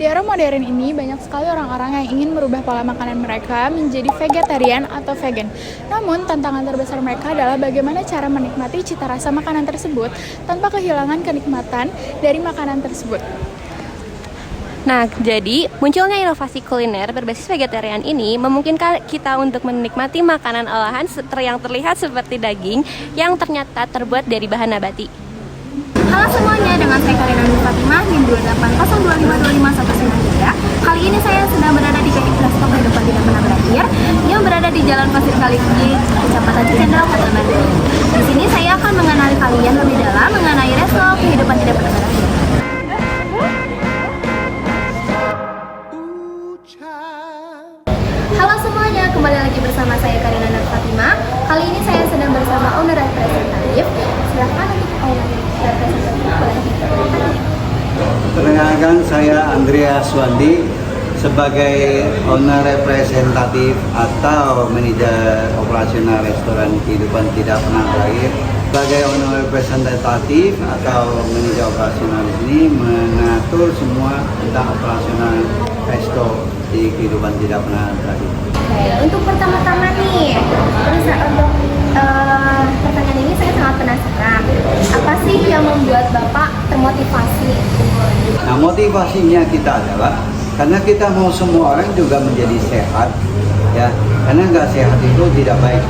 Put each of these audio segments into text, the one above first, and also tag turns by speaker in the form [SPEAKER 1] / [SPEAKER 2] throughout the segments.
[SPEAKER 1] Di era modern ini, banyak sekali orang-orang yang ingin merubah pola makanan mereka menjadi vegetarian atau vegan. Namun, tantangan terbesar mereka adalah bagaimana cara menikmati cita rasa makanan tersebut tanpa kehilangan kenikmatan dari makanan tersebut.
[SPEAKER 2] Nah, jadi munculnya inovasi kuliner berbasis vegetarian ini memungkinkan kita untuk menikmati makanan olahan yang terlihat seperti daging yang ternyata terbuat dari bahan nabati.
[SPEAKER 3] Halo semuanya, dengan saya Karina Nur Fatimah, NIM 28025519. Kali ini saya sedang berada di Gading Resto Kehidupan Tidak Pernah Berakhir yang berada di Jalan Pasir Kaliki, Kecamatan Cicendau, Kota Bandung. Di sini saya akan mengenali kalian lebih dalam mengenai Resto Kehidupan Tidak Pernah Berakhir. Halo semuanya, kembali lagi bersama saya Karina Nur Fatimah. Kali ini saya sedang bersama owner representatif. Silahkan untuk owner representatif.
[SPEAKER 4] Perkenalkan, saya Andrea Swandi sebagai owner representatif atau manajer operasional restoran Kehidupan Tidak Pernah Berakhir. Sebagai owner representatif atau manajer operasional di sini mengatur semua tentang operasional resto di Kehidupan Tidak Pernah Berakhir.
[SPEAKER 3] Oke, untuk pertama-tama nih, untuk pertanyaan ini saya sangat penasaran. Apa sih yang membuat Bapak termotivasi?
[SPEAKER 4] Nah, motivasinya kita adalah karena kita mau semua orang juga menjadi sehat, ya. Karena nggak sehat itu tidak baik.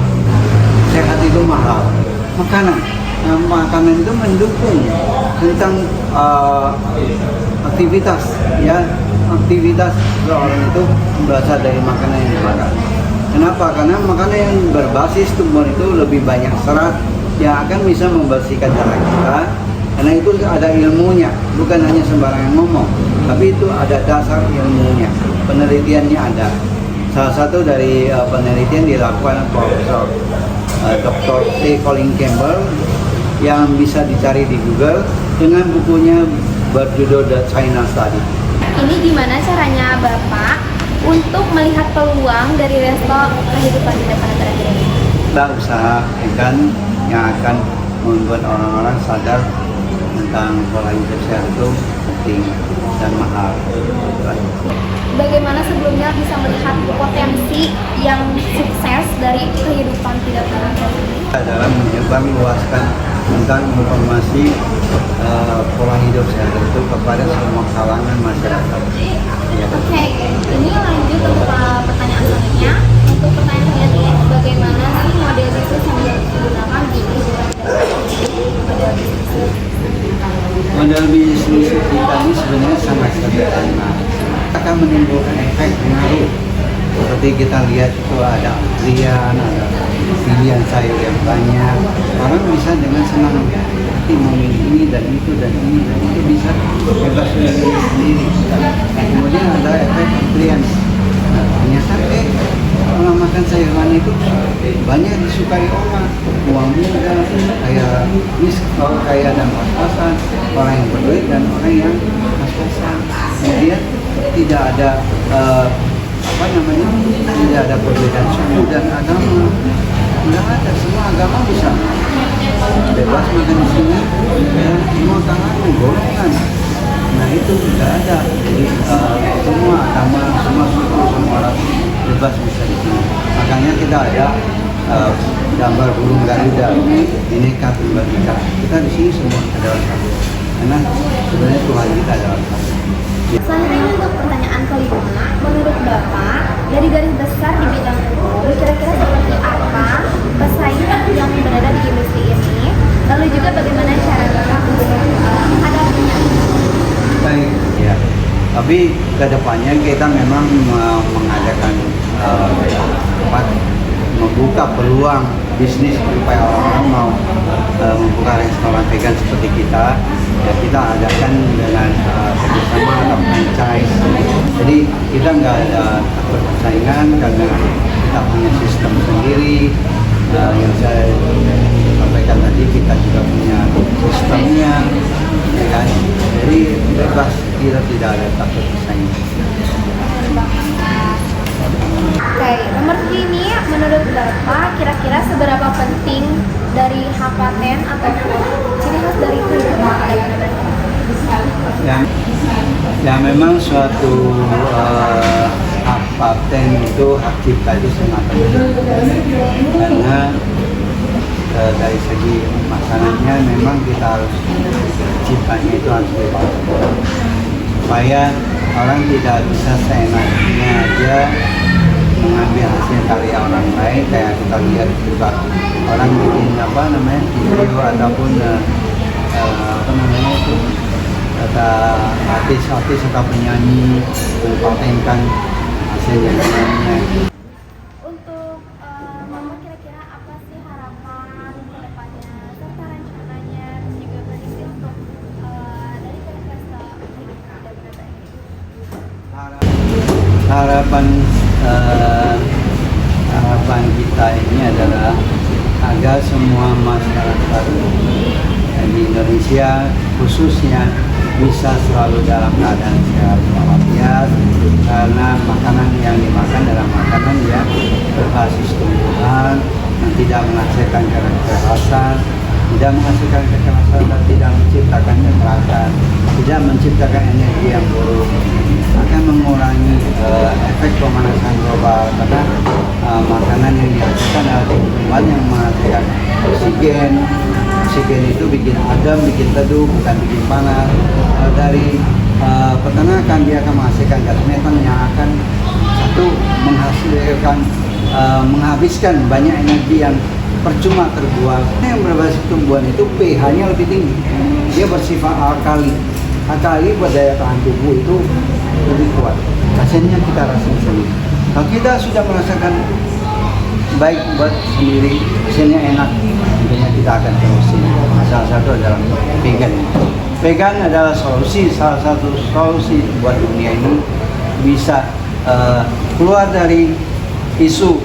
[SPEAKER 4] Sehat itu mahal. Makanan itu mendukung tentang aktivitas, ya. Aktivitas orang itu berasal dari makanan yang dimakan. Kenapa? Karena makanan yang berbasis tumbuh itu lebih banyak serat yang akan bisa membersihkan darah kita. Karena itu ada ilmunya, bukan hanya sembarangan ngomong, tapi itu ada dasar ilmunya. Penelitiannya ada. Salah satu dari penelitian dilakukan Profesor Dr. A. Colin Campbell yang bisa dicari di Google dengan bukunya berjudul The China Study.
[SPEAKER 3] Ini gimana caranya Bapak untuk melihat peluang dari Resto Kehidupan Tidak Pernah Berakhir ini?
[SPEAKER 4] Kita usahakan yang akan membuat orang-orang sadar tentang pola hidup sehat itu penting dan mahal.
[SPEAKER 3] Bagaimana sebelumnya bisa melihat potensi yang sukses dari Kehidupan Tidak Pernah Berakhir ini?
[SPEAKER 4] Dalam menyebar luaskan tentang informasi pola hidup sehat itu kepada semua kalangan masyarakat. Ya.
[SPEAKER 3] Oke, ini lanjut untuk pertanyaan selanjutnya. Untuk pertanyaan selanjutnya, bagaimana sih model bisnis yang digunakan di model bisnis?
[SPEAKER 4] Model bisnis kita ini sebenarnya sangat sederhana. Akan menimbulkan efek pengaruh. Seperti kita lihat itu ada pilihan, ada pilihan sayur yang banyak. Orang bisa dengan senang hati memilih ini dan itu dan ini dan itu, bisa bebas memilih sendiri. Nah, kemudian ada efek pilihan. Nah, ternyata orang makan sayuran itu banyak disukai orang. Uang muda, kayak miskin, kaya dan pas-pasan, orang yang berduit dan orang yang pas-pasan. Kemudian tidak ada tidak ada perbedaan suku dan agama. Tidak ada, semua agama bisa bebas makan di sini, ya, semua kalangan golongan. Nah itu tidak ada. Jadi semua agama, semua suku, semua ras bebas bisa di sini. Makanya kita ada gambar burung Garuda, Bhinneka Tunggal Ika. Kita di sini semua adalah satu. Karena sebenarnya Tuhan kita adalah satu.
[SPEAKER 3] Selanjutnya untuk pertanyaan kelima, menurut Bapak dari garis besar di bidang hukum, kira-kira seperti apa persaingan yang berada di industri ini? Lalu juga bagaimana cara Bapak untuk menghadapinya?
[SPEAKER 4] Baik, ya. Tapi kedepannya kita memang mengadakan membuka peluang bisnis supaya orang-orang mau membuka restoran vegan seperti kita. Ya, kita adakan dengan kerjasama atau franchise. Jadi kita nggak ada takut persaingan karena kita punya sistem sendiri. Yang saya sampaikan tadi, kita juga punya sistemnya, ya kan? Jadi bebas, kita tidak ada takut persaingan.
[SPEAKER 3] Oke, nomor ini menurut Bapak kira-kira seberapa penting dari hak paten atau ciri khas dari kehidupan?
[SPEAKER 4] Yang Ya memang suatu hak paten itu, hak cipta itu sangat penting karena dari segi makanannya memang kita harus ciptanya itu harus dipakai supaya orang tidak bisa seenaknya aja mengambil hasil karya orang lain. Kayak kita lihat juga orang bikin video ataupun kata artis-artis atau penyanyi mempatenkan hasil nyanyiannya.
[SPEAKER 3] Untuk Mama kira-kira apa sih harapan ke depannya serta rencananya terus juga prediksi untuk dari Pesta Dagu Nata ini?
[SPEAKER 4] Harapan kita ini adalah agar semua masyarakat di Indonesia khususnya bisa selalu dalam keadaan sehat walafiat, karena makanan yang dimakan adalah makanan yang berbasis tumbuhan, yang tidak menghasilkan kekerasan, dan tidak menciptakan kekerasan, tidak menciptakan energi yang buruk, akan mengurangi efek pemanasan global karena makanan yang dihasilkan adalah tumbuhan yang menghasilkan oksigen. Oksigen itu bikin adem, bikin teduh, bukan bikin panas. Dari peternakan dia akan menghasilkan gas metan yang akan menghabiskan banyak energi yang percuma terbuang. Yang berbasis tumbuhan itu pH-nya lebih tinggi, dia bersifat alkali. Alkali buat daya tahan tubuh itu lebih kuat. Hasilnya kita rasakan sendiri. Kalau kita sudah merasakan baik buat sendiri, hasilnya enak, tentunya kita akan terusin. Salah satu adalah vegan. Vegan adalah salah satu solusi buat dunia ini bisa keluar dari isu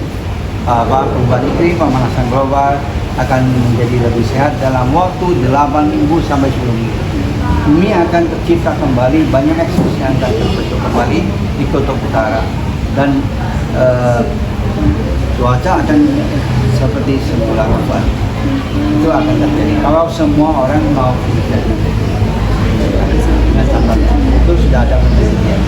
[SPEAKER 4] perubahan iklim, pemanasan global, akan menjadi lebih sehat dalam waktu 8 minggu sampai 10 minggu. Bumi akan tercipta kembali, banyak eksos yang akan terbentuk kembali di kutub utara, dan cuaca akan seperti semula kembali. Itu akan terjadi kalau semua orang mau bekerja. Itu sudah ada penelitian.